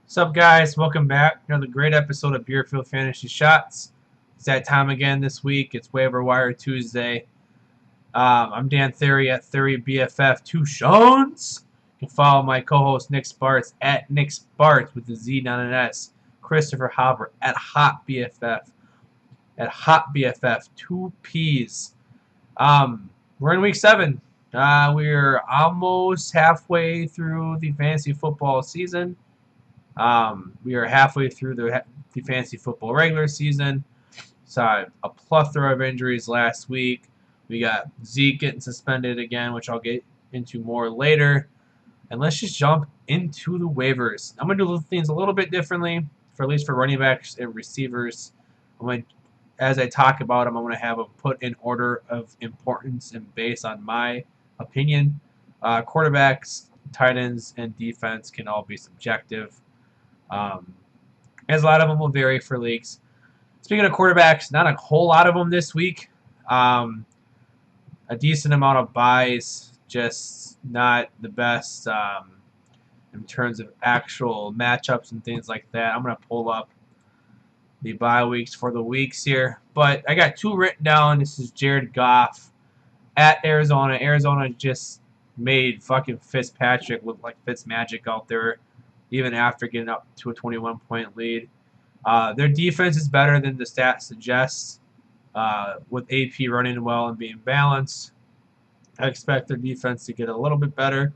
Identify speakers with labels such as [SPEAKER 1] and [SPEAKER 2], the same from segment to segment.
[SPEAKER 1] What's up, guys? Welcome back. Another great episode of Beerfield Fantasy Shots. It's that time again this week. It's Waiver Wire Tuesday. I'm Dan Theory at Theory BFF Two Shones. You can follow my co-host Nick Sparts at Nick Sparts with the Z, not an S. Christopher Hopper at Hot BFF Two P's. We're in week 7. We're almost halfway through the fantasy football season. We are halfway through the fantasy football regular season. Saw a plethora of injuries last week. We got Zeke getting suspended again, which I'll get into more later. And let's just jump into the waivers. I'm going to do things a little bit differently, for at least for running backs and receivers. As I talk about them, I'm going to have them put in order of importance and based on my opinion. Quarterbacks, tight ends, and defense can all be subjective. As a lot of them will vary for leagues. Speaking of quarterbacks, not a whole lot of them this week. A decent amount of buys, just not the best in terms of actual matchups and things like that. I'm going to pull up the bye weeks for the weeks here. But I got 2 written down. This is Jared Goff at Arizona. Arizona just made fucking Fitzpatrick look like Fitzmagic out there, even after getting up to a 21-point lead. Their defense is better than the stats suggest, with AP running well and being balanced. I expect their defense to get a little bit better.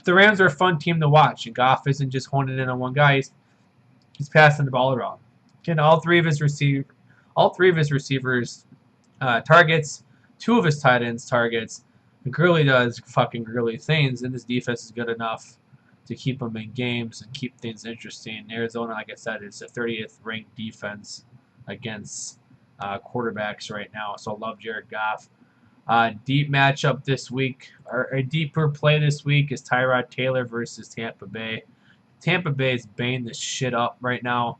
[SPEAKER 1] The Rams are a fun team to watch, and Goff isn't just honing in on one guy. He's passing the ball around. Getting all three of his receivers targets, 2 of his tight ends targets. And Gurley does fucking Gurley things, and his defense is good enough to keep them in games and keep things interesting. Arizona, like I said, is the 30th ranked defense against quarterbacks right now. So I love Jared Goff. Deep matchup this week, or a deeper play this week, is Tyrod Taylor versus Tampa Bay. Tampa Bay is banging this shit up right now.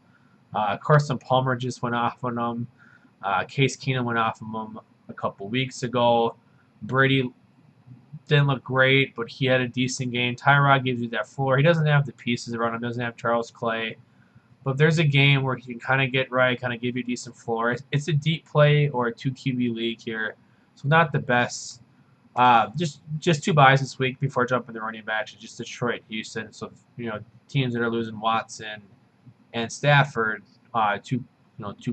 [SPEAKER 1] Carson Palmer just went off on them. Case Keenum went off on them a couple weeks ago. Brady didn't look great, but he had a decent game. Tyrod gives you that floor. He doesn't have the pieces around him. Doesn't have Charles Clay. But if there's a game where he can kind of get right, kind of give you a decent floor, it's a deep play or a 2 QB league here. So not the best. Just 2 buys this week before jumping the running backs. It's just Detroit, Houston. So teams that are losing Watson and Stafford, 2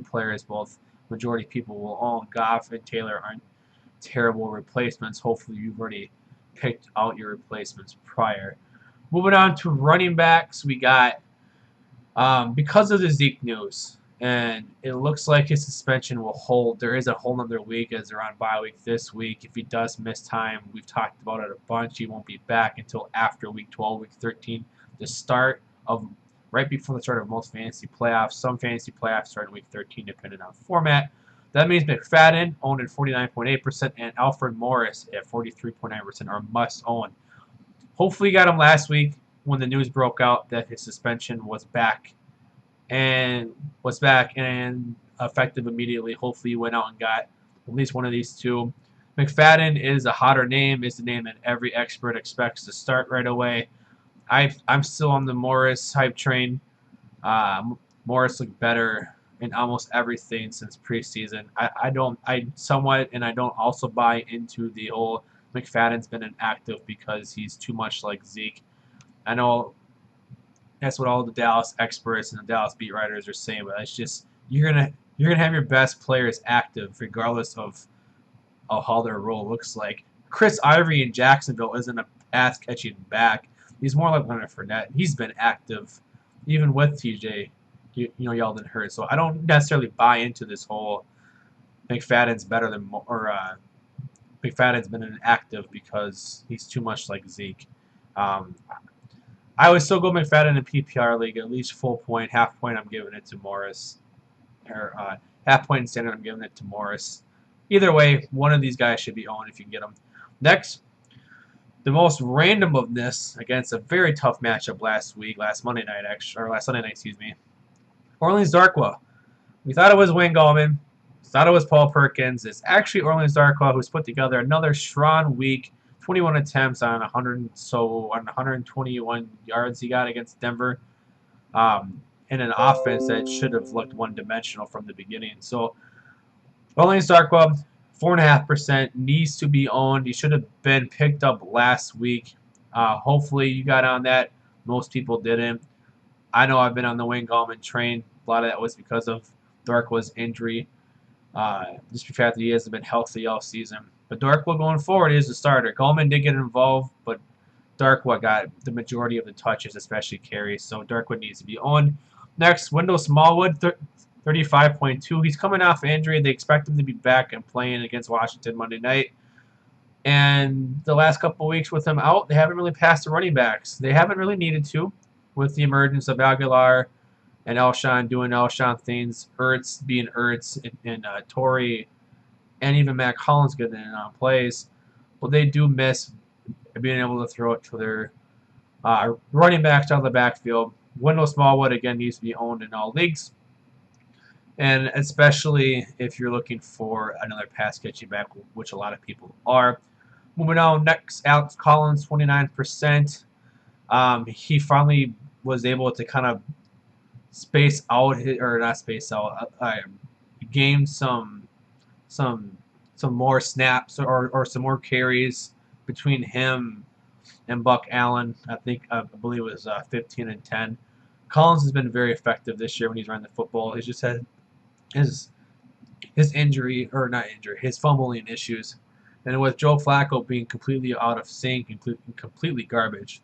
[SPEAKER 1] players both majority people will own. Goff and Taylor aren't terrible replacements. Hopefully you've already picked out your replacements prior. Moving on to running backs, we got because of the Zeke news, and it looks like his suspension will hold. There is a whole nother week as they're on bye week this week. If he does miss time, we've talked about it a bunch. He won't be back until after week 12, week 13, the start of right before the start of most fantasy playoffs. Some fantasy playoffs start in week 13, depending on format. That means McFadden owned at 49.8% and Alfred Morris at 43.9% are must own. Hopefully, you got him last week when the news broke out that his suspension was back and effective immediately. Hopefully, you went out and got at least one of these 2. McFadden is a hotter name. Is the name that every expert expects to start right away. I'm still on the Morris hype train. Morris looked better in almost everything since preseason. I don't also buy into the whole McFadden's been inactive because he's too much like Zeke. I know that's what all the Dallas experts and the Dallas beat writers are saying, but it's just you're gonna have your best players active regardless of how their role looks like. Chris Ivory in Jacksonville isn't a pass catching back. He's more like Leonard Fournette. He's been active even with TJ. Yeldon hurt. So I don't necessarily buy into this whole McFadden's better than McFadden's been inactive because he's too much like Zeke. I would still go McFadden in a PPR league, at least full point, half point. I'm giving it to Morris, or half point and standard. I'm giving it to Morris. Either way, one of these guys should be owned if you can get them. Next, the most random of this against a very tough matchup last Sunday night, excuse me. Orleans Darkwa. We thought it was Wayne Gallman. Thought it was Paul Perkins. It's actually Orleans Darkwa who's put together another strong week. 21 attempts on 121 yards he got against Denver. in an offense that should have looked one-dimensional from the beginning. So, Rolling Star Club, 4.5% needs to be owned. He should have been picked up last week. Hopefully, you got on that. Most people didn't. I know I've been on the Wayne Gallman train. A lot of that was because of Darkwa's injury. Just the fact that he hasn't been healthy all season. But Darkwa going forward is the starter. Gallman did get involved, but Darkwa got the majority of the touches, especially carries. So Darkwa needs to be owned. Next, Wendell Smallwood, 35.2. He's coming off injury. They expect him to be back and playing against Washington Monday night. And the last couple of weeks with him out, they haven't really passed the running backs. They haven't really needed to with the emergence of Aguilar and Elshon doing Elshon things, Ertz being Ertz, and Torrey, and even Matt Collins getting in on plays. But they do miss being able to throw it to their running backs out of the backfield. Wendell Smallwood, again, needs to be owned in all leagues. And especially if you're looking for another pass catching back, which a lot of people are. Moving on, next, Alex Collins, 29%. He finally was able to kind of space out, or not space out, gain some more snaps or some more carries between him and Buck Allen. I believe it was 15 and 10. Collins has been very effective this year when he's running the football. He's just had his injury, or not injury, his fumbling issues. And with Joe Flacco being completely out of sync and completely garbage,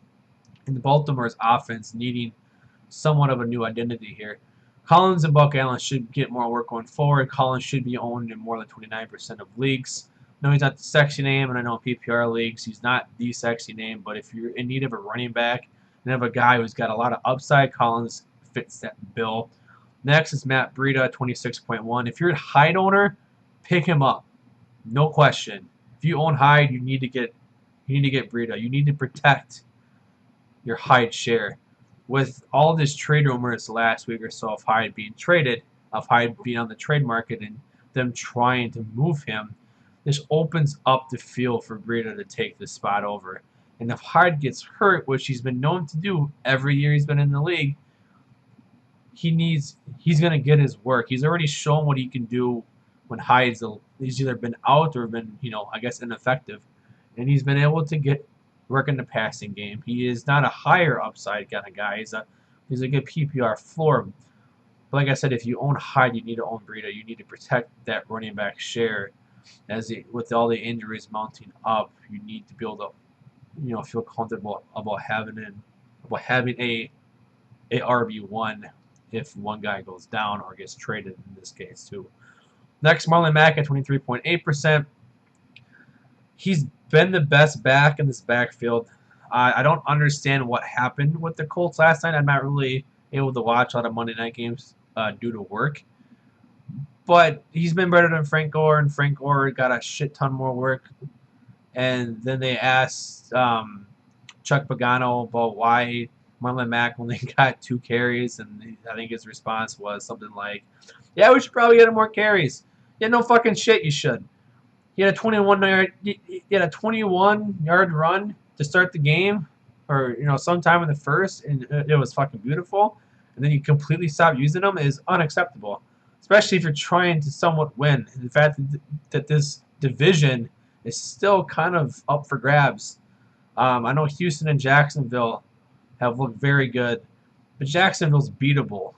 [SPEAKER 1] and the Baltimore's offense needing somewhat of a new identity here, Collins and Buck Allen should get more work going forward. Collins should be owned in more than 29% of leagues. No, he's not the sexy name, and I know PPR leagues, he's not the sexy name, but if you're in need of a running back and have a guy who's got a lot of upside, Collins fits that bill. Next is Matt Breida, 26.1. If you're a Hyde owner, pick him up. No question. If you own Hyde, you need to get Breida. You need to protect your Hyde share. With all this trade rumors last week or so of Hyde being traded, of Hyde being on the trade market and them trying to move him, this opens up the field for Breida to take this spot over. And if Hyde gets hurt, which he's been known to do every year he's been in the league, he's going to get his work. He's already shown what he can do when he's either been out or been, I guess, ineffective. And he's been able to get work in the passing game. He is not a higher upside kind of guy. He's a good PPR floor. But like I said, if you own Hyde, you need to own Breida. You need to protect that running back share. With all the injuries mounting up, you need to be able to, feel comfortable about having a RB1 if one guy goes down or gets traded in this case too. Next, Marlon Mack at 23.8%. He's been the best back in this backfield. I don't understand what happened with the Colts last night. I'm not really able to watch a lot of Monday night games due to work. But he's been better than Frank Gore, and Frank Gore got a shit ton more work. And then they asked Chuck Pagano about why Marlon Mack only got 2 carries, and I think his response was something like, "Yeah, we should probably get him more carries." Yeah, no fucking shit, you should. He had a 21-yard run to start the game, or sometime in the first, and it was fucking beautiful. And then you completely stop using him is unacceptable, especially if you're trying to somewhat win. And the fact that this division is still kind of up for grabs. I know Houston and Jacksonville have looked very good, but Jacksonville's beatable.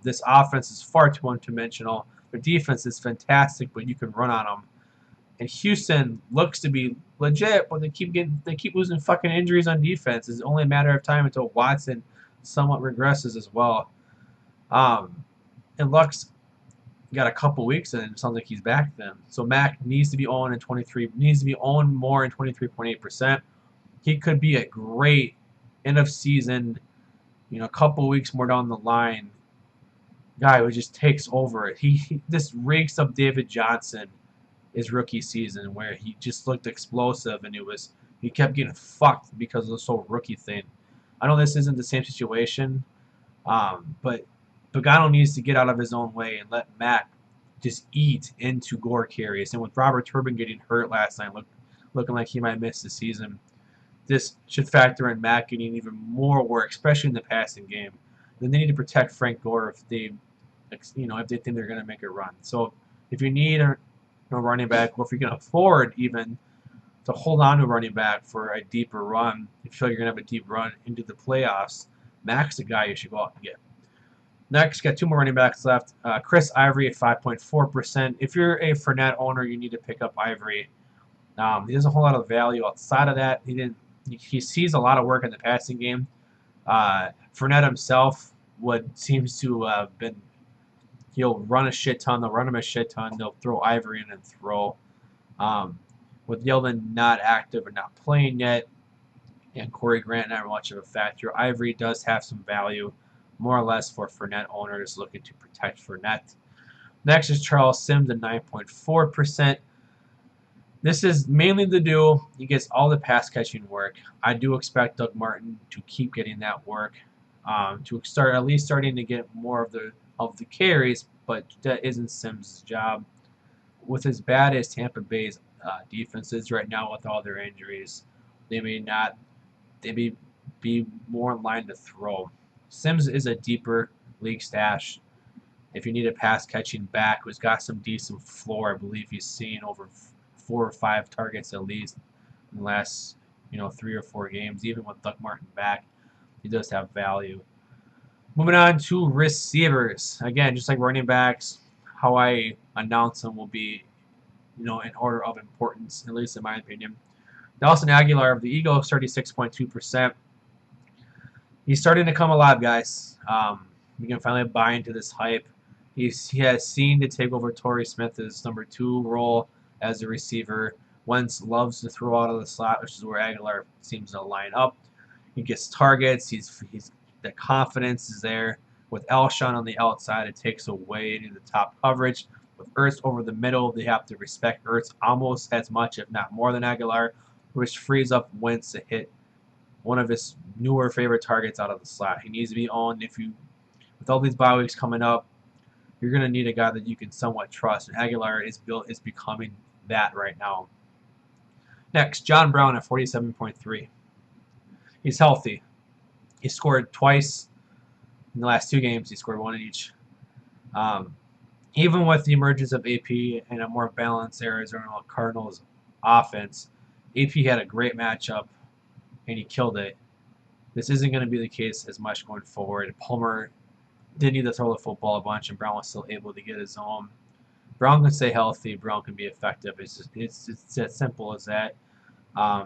[SPEAKER 1] This offense is far too one-dimensional. Their defense is fantastic, but you can run on them. And Houston looks to be legit, but they keep losing fucking injuries on defense. It's only a matter of time until Watson somewhat regresses as well. And Luck's got a couple weeks and it sounds like he's back then. So Mack needs to be owned more in 23.8%. He could be a great end of season, a couple weeks more down the line, guy who just takes over. This reeks of David Johnson his rookie season, where he just looked explosive and he kept getting fucked because of this whole rookie thing. I know this isn't the same situation, but Pagano needs to get out of his own way and let Mack just eat into Gore carries. And with Robert Turbin getting hurt last night, looking like he might miss the season, this should factor in Mack getting even more work, especially in the passing game. then they need to protect Frank Gore if they, if they think they're going to make a run. So if you need a running back, or if you can afford even to hold on to a running back for a deeper run, if you feel like you're going to have a deep run into the playoffs, Mac's the guy you should go out and get. Next, got two more running backs left. Chris Ivory at 5.4%. If you're a Fournette owner, you need to pick up Ivory. He doesn't hold a lot of value outside of that. He sees a lot of work in the passing game. Fournette himself seems to have been. He'll run a shit ton. They'll run him a shit ton. They'll throw Ivory in and throw. With Yeldon not active and not playing yet, and Corey Grant not much of a factor, Ivory does have some value, more or less for Fournette owners looking to protect Fournette. Next is Charles Sims at 9.4%. This is mainly the duo. He gets all the pass catching work. I do expect Doug Martin to keep getting that work, to start at least starting to get more of the carries, but that isn't Sims' job. With as bad as Tampa Bay's defense is right now with all their injuries, they may be more in line to throw. Sims is a deeper league stash. If you need a pass catching back who's got some decent floor, I believe he's seen over 4 or 5 targets at least in the last 3 or 4 games. Even with Doug Martin back, he does have value. Moving on to receivers. Again, just like running backs, how I announce them will be in order of importance, at least in my opinion. Nelson Aguilar of the Eagles, 36.2%. He's starting to come alive, guys. We can finally buy into this hype. He has seen to take over Torrey Smith's number 2 role as a receiver. Wentz loves to throw out of the slot, which is where Aguilar seems to line up. He gets targets. The confidence is there. With Alshon on the outside, it takes away into the top coverage. With Ertz over the middle, they have to respect Ertz almost as much, if not more, than Aguilar, which frees up Wentz to hit one of his newer favorite targets out of the slot. He needs to be owned. With all these bye weeks coming up, you're going to need a guy that you can somewhat trust, and Aguilar is becoming that right now. Next, John Brown at 47.3. He's healthy. He scored twice in the last 2 games. He scored 1 in each. Even with the emergence of AP and a more balanced Arizona Cardinals offense, AP had a great matchup, and he killed it. This isn't going to be the case as much going forward. Palmer did need to throw the football a bunch, and Brown was still able to get his own. Brown can stay healthy. Brown can be effective. It's as simple as that.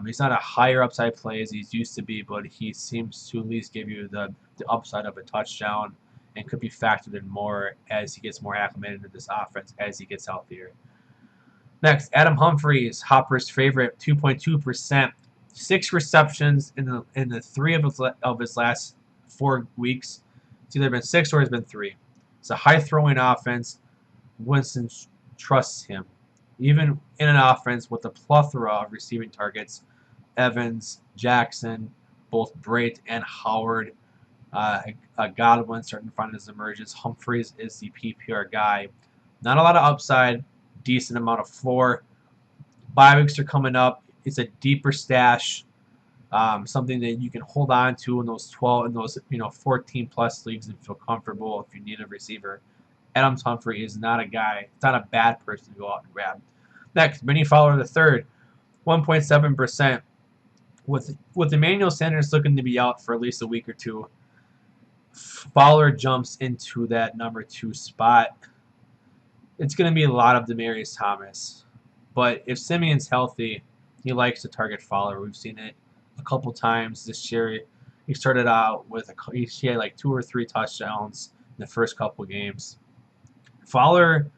[SPEAKER 1] He's not a higher upside play as he's used to be, but he seems to at least give you the upside of a touchdown and could be factored in more as he gets more acclimated to this offense as he gets healthier. Next, Adam Humphries, Hopper's favorite, 2.2%. 6 receptions in the 3 of his last 4 weeks. It's either been 6 or it's been 3. It's a high-throwing offense. Winston trusts him. Even in an offense with a plethora of receiving targets, Evans, Jackson, both Brait and Howard, Godwin starting to find his emergence. Humphries is the PPR guy. Not a lot of upside, decent amount of floor. Bye weeks are coming up. It's a deeper stash, something that you can hold on to in those 14 plus leagues and feel comfortable if you need a receiver. Adams Humphrey is not a guy. It's not a bad person to go out and grab. Next, Benny Fowler III, 1.7%. With Emmanuel Sanders looking to be out for at least a week or 2, Fowler jumps into that number 2 spot. It's going to be a lot of Demaryius Thomas. But if Simeon's healthy, he likes to target Fowler. We've seen it a couple times this year. He started out with he had like 2 or 3 touchdowns in the first couple games. Fowler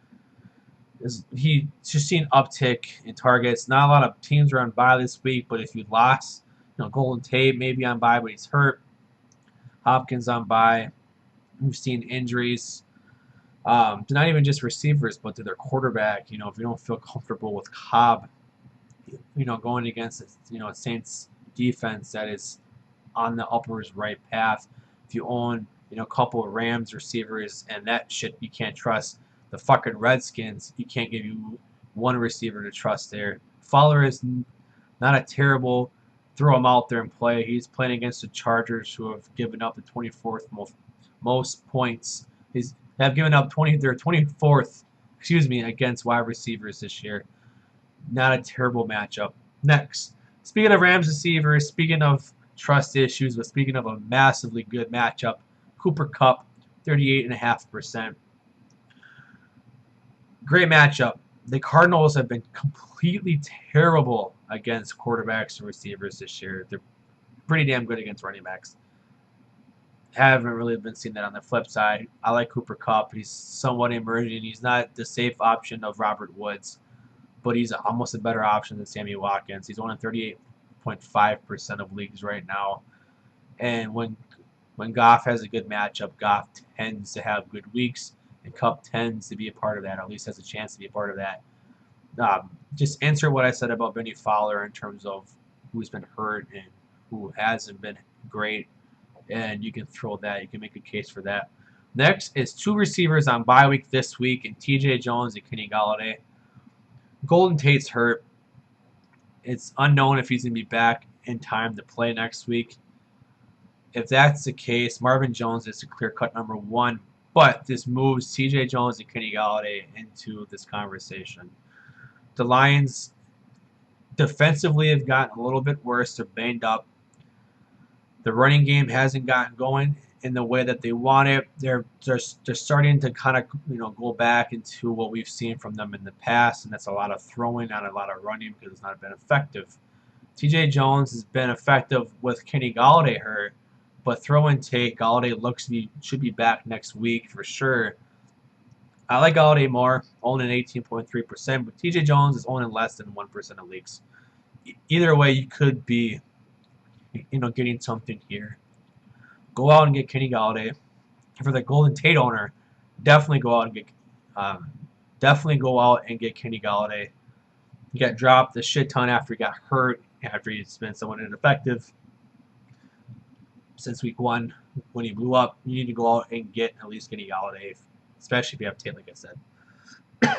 [SPEAKER 1] he's just seen uptick in targets. Not a lot of teams are on bye this week, but if you lost, Golden Tate maybe on bye, but he's hurt. Hopkins on bye. We've seen injuries. Not even just receivers, but to their quarterback. If you don't feel comfortable with Cobb, going against Saints defense that is on the upwards right path. If you own a couple of Rams receivers and that shit you can't trust, the fucking Redskins, you can't give you one receiver to trust there. Fowler is not a terrible throw him out there and play. He's playing against the Chargers, who have given up the 24th most points. They have given up they're 24th, against wide receivers this year. Not a terrible matchup. Next, speaking of Rams receivers, speaking of trust issues, but speaking of a massively good matchup, Cooper Kupp, 38.5%. Great matchup. The Cardinals have been completely terrible against quarterbacks and receivers this year. They're pretty damn good against running backs. Haven't really been seeing that on the flip side. I like Cooper Kupp. He's somewhat emerging. He's not the safe option of Robert Woods, but he's almost a better option than Sammy Watkins. He's only 38.5% of leagues right now. And when Goff has a good matchup, Goff tends to have good weeks, and Kupp tends to be a part of that, or at least has a chance to be a part of that. Just answer what I said about Benny Fowler in terms of who's been hurt and who hasn't been great, and you can throw that. You can make a case for that. Next is two receivers on bye week this week, and T.J. Jones and Kenny Golladay. Golden Tate's hurt. It's unknown if he's going to be back in time to play next week. If that's the case, Marvin Jones is the clear-cut number one, but this moves T.J. Jones and Kenny Golladay into this conversation. The Lions defensively have gotten a little bit worse. They're banged up. The running game hasn't gotten going in the way that they want it. They're starting to kind of go back into what we've seen from them in the past, and that's a lot of throwing, not a lot of running because it's not been effective. T.J. Jones has been effective with Kenny Golladay hurt, but throw and take, Golladay should be back next week for sure. I like Golladay more, owning 18.3%, but T.J. Jones is owning less than 1% of leagues. Either way, you could be, getting something here. Go out and get Kenny Golladay. For the Golden Tate owner, definitely go out and get Kenny Golladay. He got dropped a shit ton after he got hurt, after he's been somewhat ineffective since week 1 when he blew up. You need to go out and get at least Kenny Golladay, especially if you have Tate, like I said.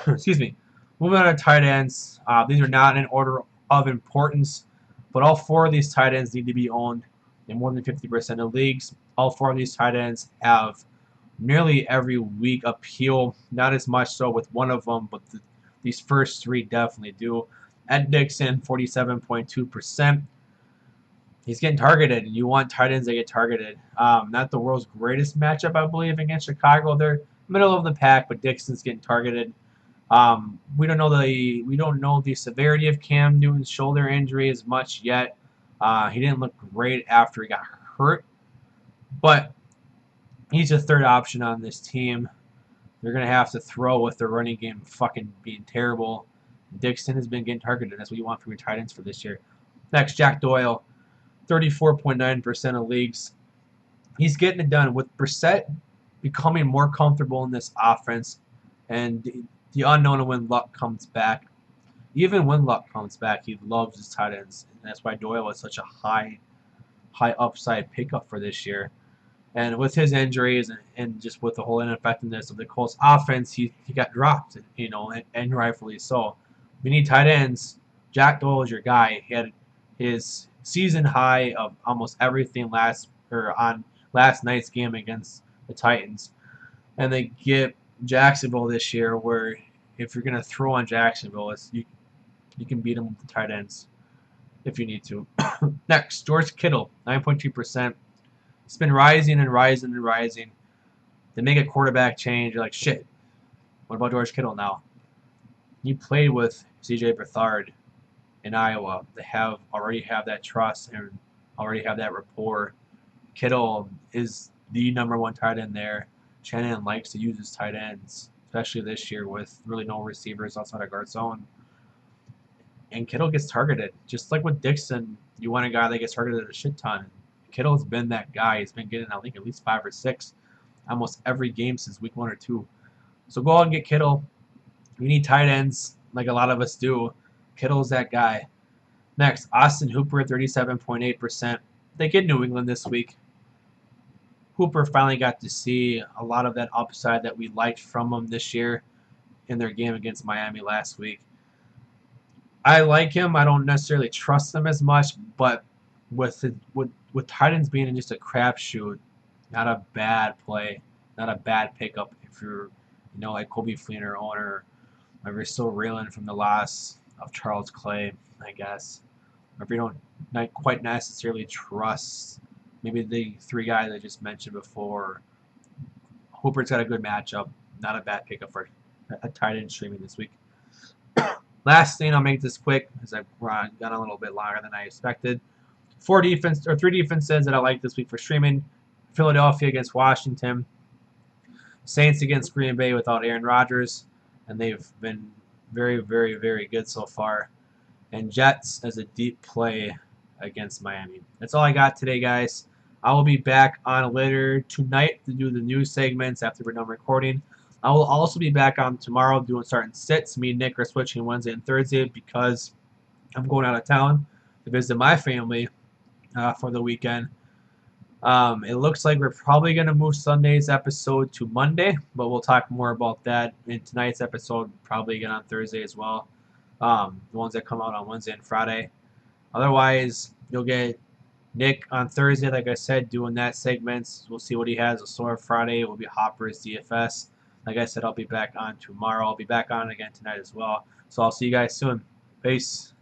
[SPEAKER 1] Excuse me. Moving on to tight ends. These are not in order of importance, but all 4 of these tight ends need to be owned in more than 50% of leagues. All 4 of these tight ends have nearly every week appeal. Not as much so with one of them, but these first 3 definitely do. Ed Dixon, 47.2%. He's getting targeted, and you want tight ends that get targeted. Not the world's greatest matchup, I believe, against Chicago. They're middle of the pack, but Dixon's getting targeted. We don't know the severity of Cam Newton's shoulder injury as much yet. He didn't look great after he got hurt, but he's a third option on this team. They're going to have to throw with their running game fucking being terrible. Dixon has been getting targeted. That's what you want from your tight ends for this year. Next, Jack Doyle, 34.9% of leagues. He's getting it done with Brissett becoming more comfortable in this offense, and the unknown when Luck comes back. Even when Luck comes back, he loves his tight ends, and that's why Doyle is such a high upside pickup for this year. And with his injuries and just with the whole ineffectiveness of the Colts offense, he got dropped, and rightfully so. We need tight ends. Jack Doyle is your guy. He had his season high of almost everything on last night's game against the Titans. And they get Jacksonville this year, where if you're going to throw on Jacksonville, you can beat them with the tight ends if you need to. Next, George Kittle, 9.2%. It's been rising and rising and rising. They make a quarterback change. You're like, shit, what about George Kittle now? You played with C.J. Beathard in Iowa. They already have that trust and already have that rapport. Kittle is the #1 tight end there. Shanahan likes to use his tight ends, especially this year with really no receivers outside of guard zone. And Kittle gets targeted. Just like with Dixon, you want a guy that gets targeted a shit ton. Kittle's been that guy. He's been getting, I think, at least 5 or 6 almost every game since week 1 or 2. So go out and get Kittle. We need tight ends like a lot of us do. Kittle's that guy. Next, Austin Hooper, 37.8%. They get New England this week. Hooper finally got to see a lot of that upside that we liked from him this year in their game against Miami last week. I like him. I don't necessarily trust him as much, but with tight ends being just a crapshoot, Not a bad play. Not a bad pickup if you're, like Kobe Fleener owner, or if you're still reeling from the loss of Charles Clay, I guess. Or if you don't not quite necessarily trust maybe the three guys I just mentioned before. Hooper's got a good matchup. Not a bad pickup for a tight end streaming this week. Last thing, I'll make this quick because I've gone a little bit longer than I expected. Three defenses that I like this week for streaming. Philadelphia against Washington. Saints against Green Bay without Aaron Rodgers, and they've been very, very, very good so far. And Jets as a deep play against Miami. That's all I got today, guys. I will be back on later tonight to do the news segments after we're done recording. I will also be back on tomorrow doing starting sits. Me and Nick are switching Wednesday and Thursday because I'm going out of town to visit my family for the weekend. It looks like we're probably going to move Sunday's episode to Monday, but we'll talk more about that in tonight's episode, probably again on Thursday as well. The ones that come out on Wednesday and Friday. Otherwise, you'll get Nick on Thursday, like I said, doing that segments. We'll see what he has. So Friday will be Hopper's DFS. Like I said, I'll be back on tomorrow. I'll be back on again tonight as well. So I'll see you guys soon. Peace.